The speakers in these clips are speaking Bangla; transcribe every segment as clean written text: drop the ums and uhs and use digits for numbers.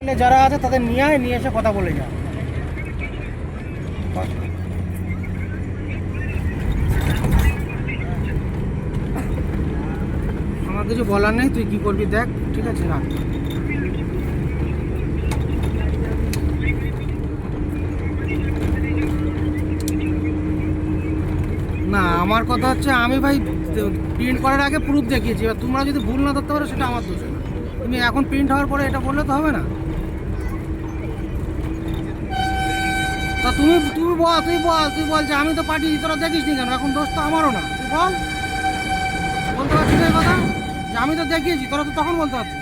যারা আছে তাদের নিয়ে এসে কথা বলে যা। আমার কিছু বলার নেই, তুই কি করবি দেখ, ঠিক আছে রাখ। না আমার কথা হচ্ছে, আমি ভাই প্রিন্ট করার আগে প্রুফ দেখিয়েছি, এবার তোমরা যদি ভুল না ধরতে পারো সেটা আমার দোষ না। তুমি এখন প্রিন্ট হওয়ার পরে এটা বললে তো হবে না। তা তুই বল যে আমি তো পাঠিয়েছি, তোরা দেখিস নি কেন? এখন দোষ তো আমারও না, তুই বল। বলতে পারছিস না এই কথা যে আমি তো দেখিয়েছি, তোরা তো তখন বলতে পারছিস।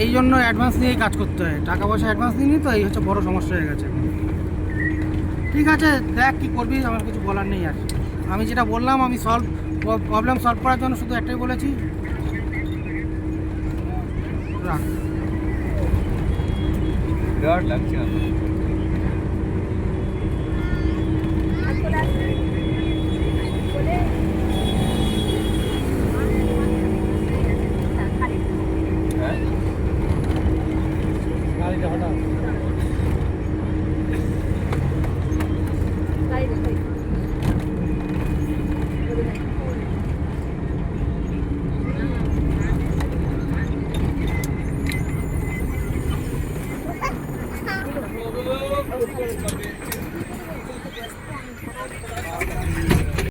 এই জন্য অ্যাডভান্স নিয়েই কাজ করতে হয়, টাকা পয়সা অ্যাডভান্স নিয়ে তো এই হচ্ছে বড় সমস্যা হয়ে গেছে। ঠিক আছে দেখ কী করবি, আমার কিছু বলার নেই আর। আমি যেটা বললাম, আমি প্রবলেম সলভ করার জন্য শুধু একটাই বলেছি, রাখ। ডর লাগছে আমার। গাড়িটা হঠাৎ